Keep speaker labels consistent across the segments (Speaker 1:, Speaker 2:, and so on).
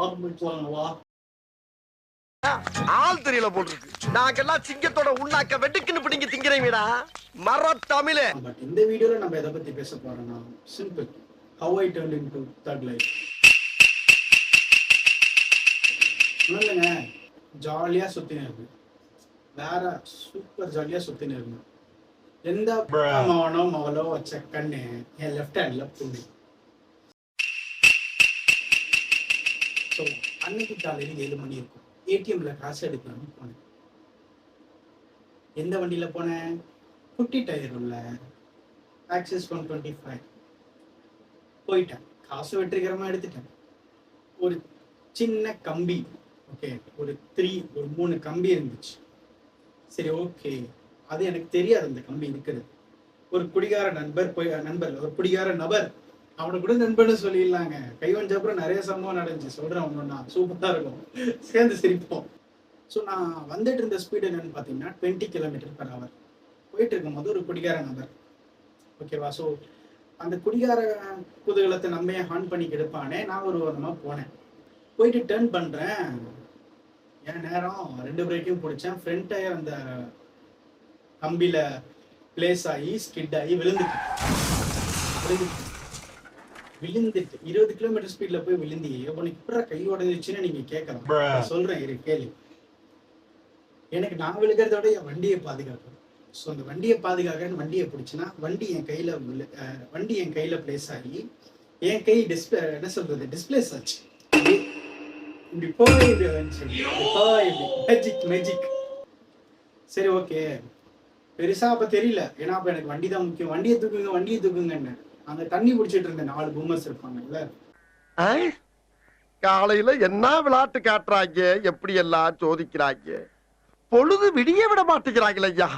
Speaker 1: ஆரம்பிக்கலாங்களா?
Speaker 2: ஆள் தெரியல போட்டுருக்கு. நாங்கெல்லாம் சிங்கத்தோட உண்ணாக்க வெட்டுக்குன்னு பிடிங்க திங்கிறீங்கடா மர தமிழே.
Speaker 1: பட் இந்த வீடியோல நம்ம எதை பத்தி பேச போறோம்னா simple. How I turned into thug life. இல்லைங்க, ஜாலியா சுத்தினு இருக்கு. வேற சூப்பர் ஜாலியா சுத்தினு இருக்கு. எந்த மவனோ மவளோ வச்ச கண்ணு என் லெஃப்ட் ஹேண்ட்ல புள்ளி. ஸோ அன்னைக்கு காலையில் 7 மணி இருக்கும். ஏடிஎம்ல காசு எடுக்கலாம்னு போனேன். எந்த வண்டியில போனேன்? குட்டி டயர் உள்ள ஆக்சிஸ் 125 போயிட்டேன். காசு வெற்றிகரமா எடுத்துட்டேன். ஒரு சின்ன கம்பி, ஓகே, ஒரு 3 கம்பி இருந்துச்சு. சரி, ஓகே, அது எனக்கு தெரியாது அந்த கம்பி இருக்கிறது. ஒரு குடிகார நபர் அவனை கூட நண்பன்னு சொல்லிடலாங்க. கை வந்த அப்புறம் நிறைய சம்பவம் நடந்துச்சு, சொல்றேன் ஒன்னொன்னா, சூப்பரா இருக்கும், சேர்ந்து சிரிப்போம். ஸோ நான் வந்துட்டு இருந்த ஸ்பீடு என்னன்னு பார்த்தீங்கன்னா 20 km/h. போயிட்டு இருக்கும்போது ஒரு குடிகார நபர், ஓகேவா? ஸோ அந்த குடிகார குதூகலத்தை நம்ம ஹான் பண்ணி கெடுப்பானே, நான் ஒரு ஓரமாக போனேன். போயிட்டு டேர்ன் பண்ணுறேன். என் நேரம் 2 பிரேக்கையும் பிடிச்சேன். ஃப்ரண்ட் டயர் அந்த கம்பியில் பிளேஸ் ஆகி ஸ்கிட் ஆகி விழுந்துட்டு 20 km ஸ்பீட்ல போய் விழுந்தி உனக்கு இப்ப கை உடஞ்சிச்சுன்னு நீங்க கேட்கலாம். சொல்றேன், இரு கேளு. எனக்கு நான் விழுகிறத விட என் வண்டியை பாதுகாக்கணும். ஸோ அந்த வண்டியை பாதுகாக்க வண்டியை பிடிச்சுன்னா வண்டி என் கையில பிளேஸ் ஆகி என் கை டிஸ்பிளேஸ் ஆச்சு. இப்படி மேஜிக். சரி, ஓகே, பெருசா அப்ப தெரியல. ஏன்னா அப்ப எனக்கு வண்டி தான் முக்கியம். வண்டியை தூக்குங்கன்னு அங்க தண்ணி பிடிச்சிட்டு இருந்த 4 பூமர்ஸ் இருப்பாங்கல்ல.
Speaker 2: காலையில என்ன விளையாட்டு காட்டுறாங்க, எப்படி எல்லாம் சோதிக்கிறாங்க, பொழுது விடிய விட மாட்டேங்கிறாங்களே ஐயா.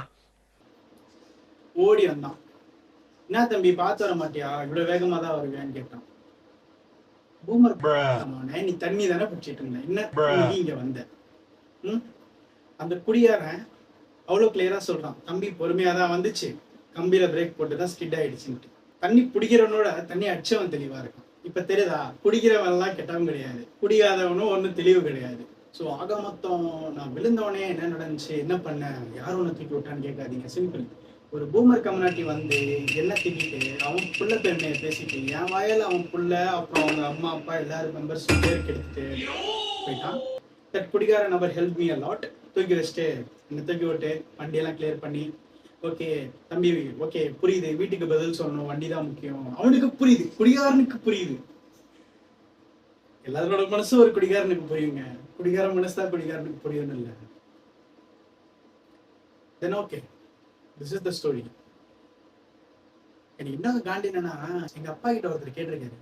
Speaker 1: ஓடி வந்தான். என்ன தம்பி, பார்த்து வர மாட்டியா? இவ்வளவு வேகமா தான் வருவேன்னு கேட்டான். பூமர், நீ தண்ணி தானே பிடிச்சிட்டு இருந்த, என்ன இங்க வந்த? அந்த குடியாரன் அவ்வளவு கிளியரா சொல்றான், தம்பி பொறுமையா தான் வந்துச்சு, கம்பியில பிரேக் போட்டுதான் ஸ்கிட் ஆயிடுச்சுன்ட்டு. தண்ணி பிடிக்கிறவனோட தண்ணி அடிச்சவன் தெளிவா இருக்கும். இப்ப தெரியுதா? குடிக்கிறவன் எல்லாம் கெட்டவன் கிடையாது, குடிக்காதவனும் ஒன்னும் தெளிவு கிடையாது. ஸோ ஆக மொத்தம் நான் விழுந்தவனே என்ன நடந்துச்சு, என்ன பண்ண, யாரும் ஒன்று தூக்கி விட்டான்னு கேட்காதீங்க. சிம்பிள். ஒரு பூமர் கம்யூனிட்டி வந்து என்ன திட்டிட்டு அவன் புள்ள பெருமையை பேசிட்டு என் வாயில அவன் புள்ள, அப்புறம் அவங்க அம்மா அப்பா எல்லாரும் மெம்பர்ஸ் பேருக்கு எடுத்துட்டு போயிட்டான். தட் குடிகார நபர் ஹெல்ப் மீ அ லாட். தூக்கி வச்சுட்டு என்னை தூக்கி விட்டு வண்டியெல்லாம் கிளியர் பண்ணி, ஓகே தம்பி, ஓகே புரியுது, வீட்டுக்கு பதில் சொல்லணும், வண்டி தான் முக்கியம். அவனுக்கு புரியுது, குடிகாரனுக்கு புரியுது. எல்லாரோட மனசும் ஒரு குடிகாரனுக்கு புரியுங்க. குடிகார மனசு தான் குடிகாரனுக்கு புரியும்னு இல்லை. Then okay, this is the story. எனக்கு இன்னொரு காண்டி என்னன்னா, எங்க அப்பா கிட்ட ஒருத்தர் கேட்டிருக்காரு,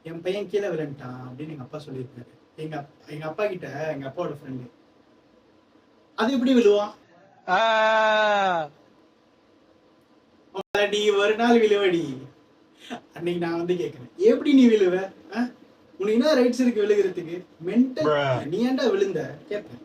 Speaker 1: என் பையன் கீழே விளையாண்டான் அப்படின்னு எங்க அப்பா சொல்லியிருக்காரு. எங்க அப்பா கிட்ட எங்க அப்பாவோட ஃப்ரெண்டு, அது எப்படி விழுவான்? ஒரு நாள் விழுவடி. அன்னைக்கு நான் வந்து கேட்கிறேன், எப்படி நீ விழுவ? உனக்கு என்ன ரைட்ஸ் இருக்கு விழுகிறதுக்கு? மென்டல், நீ ஏன்டா விழுந்த கேட்பேன்.